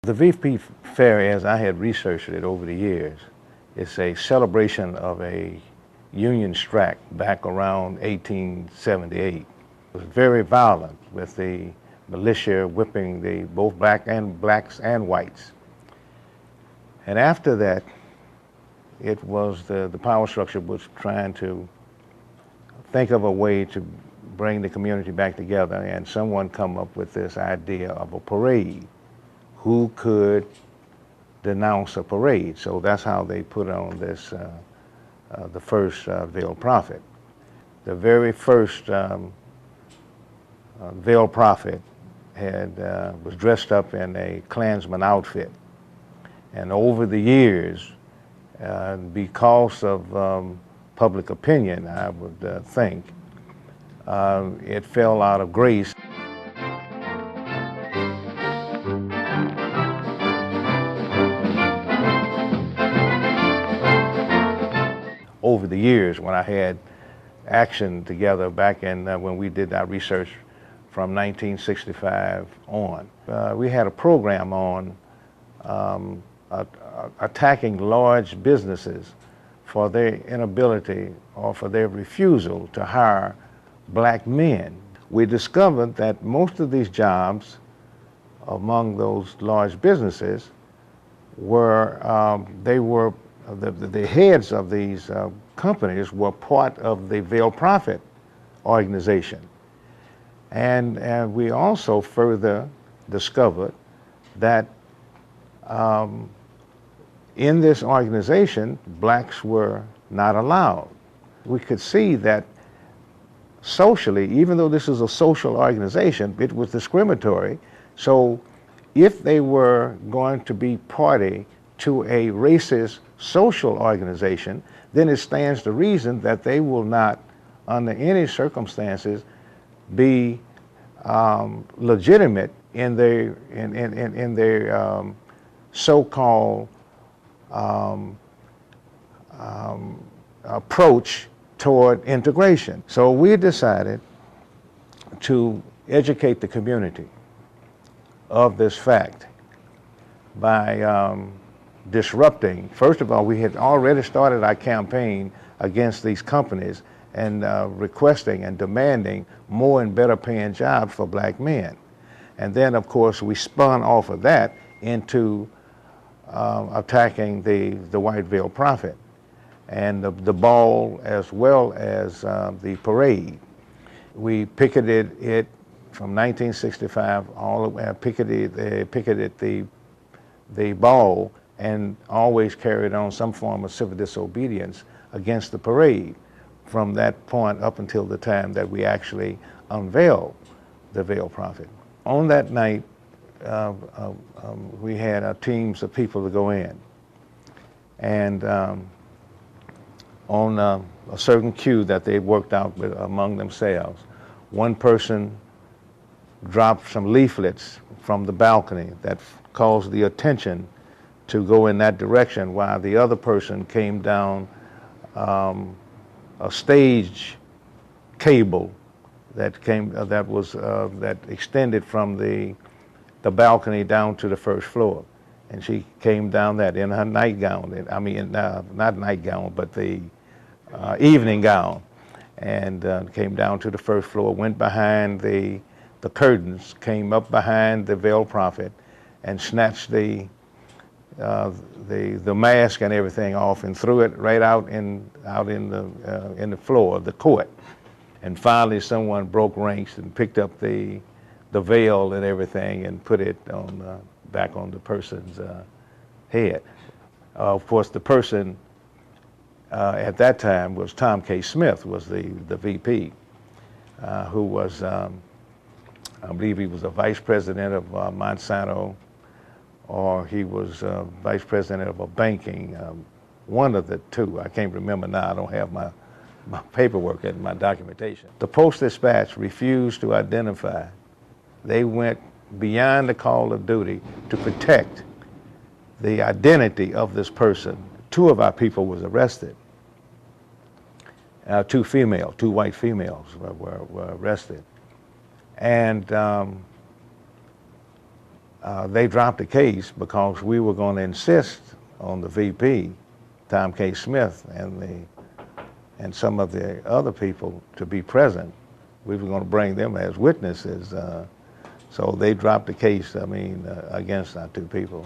The VP Fair, as I had researched it over the years, is a celebration of a Union strike back around 1878. It was very violent, with the militia whipping both blacks and whites. And after that, it was the power structure was trying to think of a way to bring the community back together, and someone come up with this idea of a parade. Who could denounce a parade? So that's how they put on this, the first veiled prophet. The very first veiled prophet was dressed up in a Klansman outfit. And over the years, because of public opinion, I would think, it fell out of grace. Over the years, when I had action together back in when we did our research from 1965 on, we had a program on attacking large businesses for their inability or for their refusal to hire black men. We discovered that most of these jobs among those large businesses were, the heads of these companies were part of the Veiled Prophet organization. And we also further discovered that in this organization, blacks were not allowed. We could see that socially, even though this is a social organization, it was discriminatory. So if they were going to be party to a racist social organization, then it stands to reason that they will not, under any circumstances, be legitimate in their so-called approach toward integration. So we decided to educate the community of this fact by disrupting. First of all, we had already started our campaign against these companies and requesting and demanding more and better paying jobs for black men. And then, of course, we spun off of that into attacking the white veiled prophet and the ball, as well as the parade. We picketed it from 1965 all the way, picketed the ball, and always carried on some form of civil disobedience against the parade from that point up until the time that we actually unveiled the veiled prophet. On that night, we had teams of people to go in, and on a certain cue that they worked out among themselves, one person dropped some leaflets from the balcony that caused the attention to go in that direction, while the other person came down a stage cable that extended from the balcony down to the first floor, and she came down that in her nightgown. I mean, not nightgown, but the evening gown, and came down to the first floor, went behind the curtains, came up behind the veiled prophet, and snatched the mask and everything off and threw it right out in the floor of the court. And finally, someone broke ranks and picked up the veil and everything and put it on back on the person's head. Of course, the person at that time was Tom K. Smith, was the VP, who was, I believe he was a vice president of Monsanto, or he was vice president of a banking, one of the two. I can't remember now. I don't have my paperwork and my documentation. The Post-Dispatch refused to identify. They went beyond the call of duty to protect the identity of this person. Two of our people was arrested. Two white females were arrested. And they dropped the case because we were going to insist on the VP, Tom K. Smith, and some of the other people to be present. We were going to bring them as witnesses. So they dropped the case, against our two people.